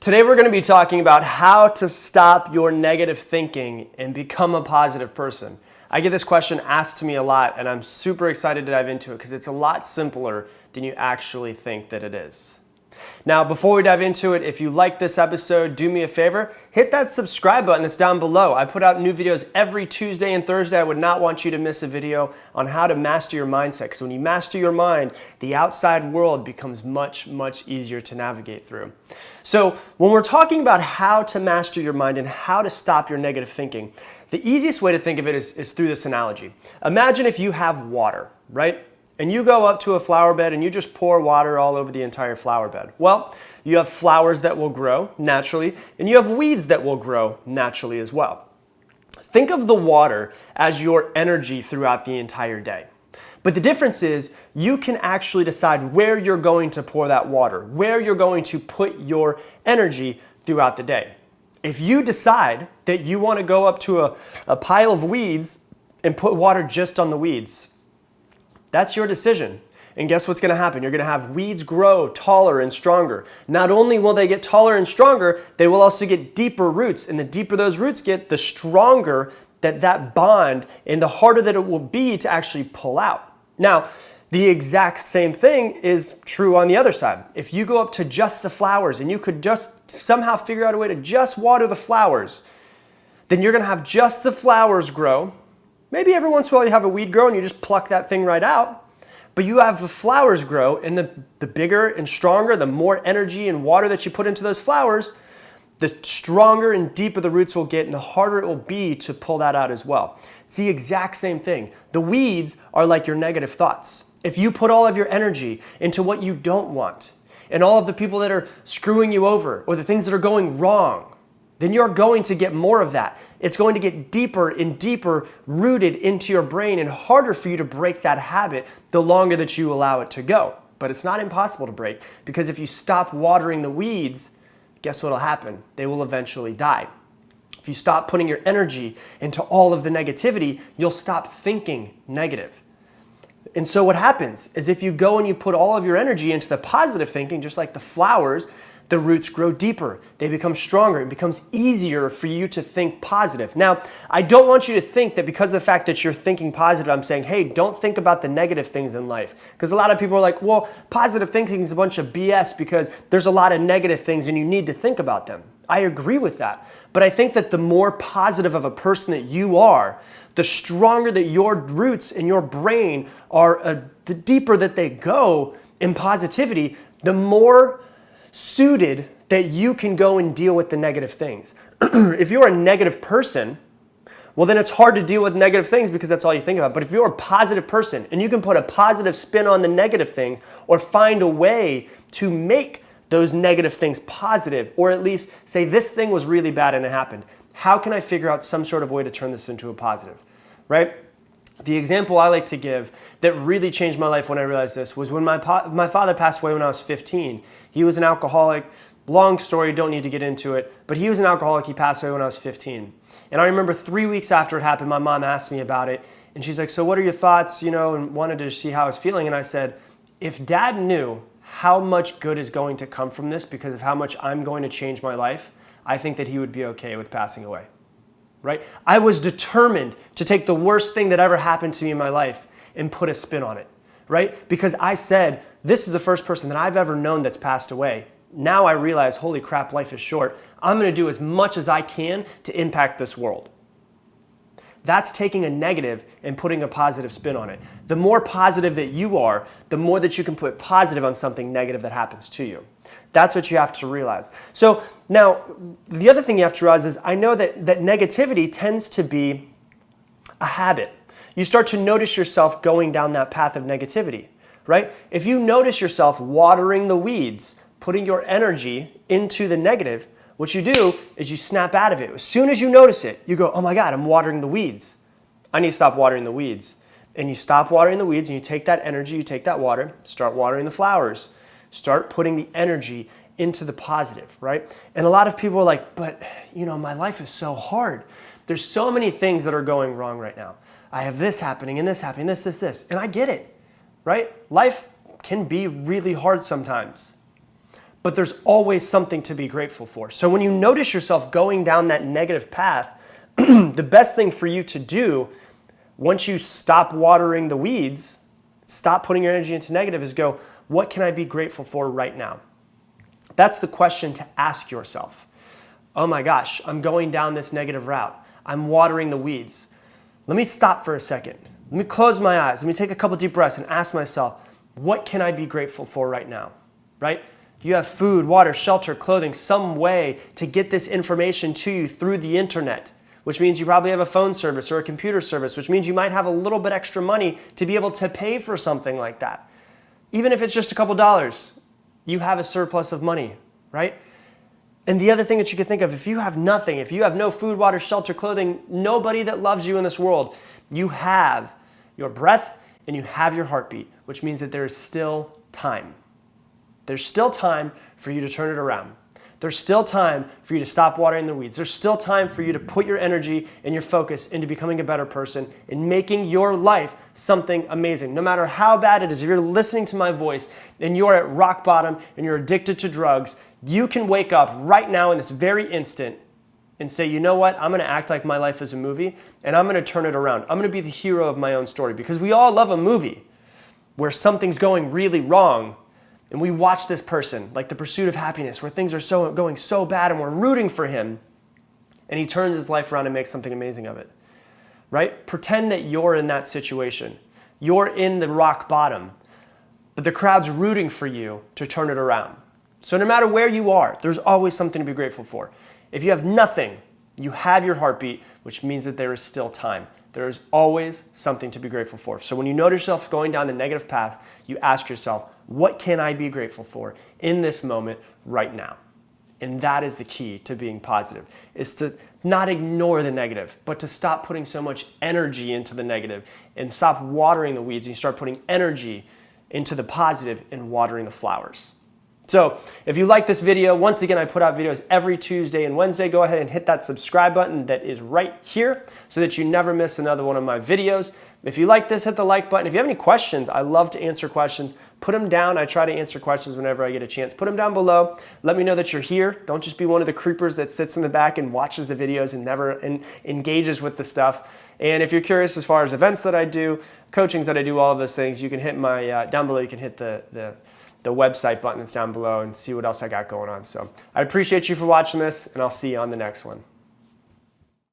Today we're going to be talking about how to stop your negative thinking and become a positive person. I get this question asked to me a lot, and I'm super excited to dive into it because it's a lot simpler than you actually think that it is. Now, before we dive into it, if you like this episode, do me a favor, hit that subscribe button that's down below. I put out new videos every Tuesday and Thursday. I would not want you to miss a video on how to master your mindset, because when you master your mind, the outside world becomes much, much easier to navigate through. So when we're talking about how to master your mind and how to stop your negative thinking, the easiest way to think of it is through this analogy. Imagine if you have water, right? And you go up to a flower bed and you just pour water all over the entire flower bed. Well, you have flowers that will grow naturally, and you have weeds that will grow naturally as well. Think of the water as your energy throughout the entire day. But the difference is you can actually decide where you're going to pour that water, where you're going to put your energy throughout the day. If you decide that you want to go up to a pile of weeds and put water just on the weeds, that's your decision. And guess what's going to happen? You're going to have weeds grow taller and stronger. Not only will they get taller and stronger, they will also get deeper roots. And the deeper those roots get, the stronger that bond and the harder that it will be to actually pull out. Now, the exact same thing is true on the other side. If you go up to just the flowers and you could just somehow figure out a way to just water the flowers, then you're going to have just the flowers grow. Maybe every once in a while you have a weed grow and you just pluck that thing right out. But you have the flowers grow, and the bigger and stronger, the more energy and water that you put into those flowers, the stronger and deeper the roots will get and the harder it will be to pull that out as well. It's the exact same thing. The weeds are like your negative thoughts. If you put all of your energy into what you don't want and all of the people that are screwing you over or the things that are going wrong, then you're going to get more of that. It's going to get deeper and deeper rooted into your brain and harder for you to break that habit the longer that you allow it to go. But it's not impossible to break, because if you stop watering the weeds, guess what will happen? They will eventually die. If you stop putting your energy into all of the negativity, you'll stop thinking negative. And so what happens is if you go and you put all of your energy into the positive thinking, just like the flowers, the roots grow deeper, they become stronger, it becomes easier for you to think positive. Now, I don't want you to think that because of the fact that you're thinking positive, I'm saying, hey, don't think about the negative things in life. Because a lot of people are like, well, positive thinking is a bunch of BS because there's a lot of negative things and you need to think about them. I agree with that. But I think that the more positive of a person that you are, the stronger that your roots in your brain are, the deeper that they go in positivity, the more suited that you can go and deal with the negative things. If you're a negative person, well, then it's hard to deal with negative things because that's all you think about. But if you're a positive person and you can put a positive spin on the negative things or find a way to make those negative things positive, or at least say this thing was really bad and it happened, how can I figure out some sort of way to turn this into a positive, right? The example I like to give that really changed my life when I realized this was when my father passed away when I was 15. He was an alcoholic. Long story, don't need to get into it, but he was an alcoholic. He passed away when I was 15. And I remember 3 weeks after it happened, my mom asked me about it, and she's like, so what are your thoughts, and wanted to see how I was feeling. And I said, if Dad knew how much good is going to come from this because of how much I'm going to change my life, I think that he would be okay with passing away. Right? I was determined to take the worst thing that ever happened to me in my life and put a spin on it, right? Because I said, this is the first person that I've ever known that's passed away. Now I realize, holy crap, life is short. I'm going to do as much as I can to impact this world. That's taking a negative and putting a positive spin on it. The more positive that you are, the more that you can put positive on something negative that happens to you. That's what you have to realize. So now, the other thing you have to realize is I know that negativity tends to be a habit. You start to notice yourself going down that path of negativity, right? If you notice yourself watering the weeds, putting your energy into the negative, what you do is you snap out of it. As soon as you notice it, you go, oh my God, I'm watering the weeds. I need to stop watering the weeds. And you stop watering the weeds and you take that energy, you take that water, start watering the flowers. Start putting the energy into the positive, right? And a lot of people are like, but my life is so hard. There's so many things that are going wrong right now. I have this happening and this happening, this. And I get it, right? Life can be really hard sometimes. but there's always something to be grateful for. So when you notice yourself going down that negative path, the best thing for you to do once you stop watering the weeds, stop putting your energy into negative, is go, what can I be grateful for right now? That's the question to ask yourself. Oh my gosh, I'm going down this negative route. I'm watering the weeds. Let me stop for a second. Let me close my eyes. Let me take a couple deep breaths and ask myself, what can I be grateful for right now? Right? You have food, water, shelter, clothing, some way to get this information to you through the internet, which means you probably have a phone service or a computer service, which means you might have a little bit extra money to be able to pay for something like that. Even if it's just a couple dollars, you have a surplus of money, right? And the other thing that you could think of, if you have nothing, if you have no food, water, shelter, clothing, nobody that loves you in this world, you have your breath and you have your heartbeat, which means that there is still time. There's still time for you to turn it around. There's still time for you to stop watering the weeds. There's still time for you to put your energy and your focus into becoming a better person and making your life something amazing. No matter how bad it is, if you're listening to my voice and you're at rock bottom and you're addicted to drugs, you can wake up right now in this very instant and say, you know what? I'm going to act like my life is a movie and I'm going to turn it around. I'm going to be the hero of my own story, because we all love a movie where something's going really wrong. And we watch this person, like The Pursuit of Happiness, where things are going so bad and we're rooting for him. And he turns his life around and makes something amazing of it, right? Pretend that you're in that situation. You're in the rock bottom, but the crowd's rooting for you to turn it around. So no matter where you are, there's always something to be grateful for. If you have nothing, you have your heartbeat, which means that there is still time. There is always something to be grateful for. So when you notice yourself going down the negative path, you ask yourself, what can I be grateful for in this moment right now? And that is the key to being positive, is to not ignore the negative, but to stop putting so much energy into the negative and stop watering the weeds and you start putting energy into the positive and watering the flowers. So if you like this video, once again, I put out videos every Tuesday and Wednesday. Go ahead and hit that subscribe button that is right here so that you never miss another one of my videos. If you like this, hit the like button. If you have any questions, I love to answer questions. Put them down. I try to answer questions whenever I get a chance. Put them down below. Let me know that you're here. Don't just be one of the creepers that sits in the back and watches the videos and never engages with the stuff. And if you're curious as far as events that I do, coachings that I do, all of those things, you can hit my, down below, you can hit the website button that's down below and see what else I got going on. So I appreciate you for watching this, and I'll see you on the next one.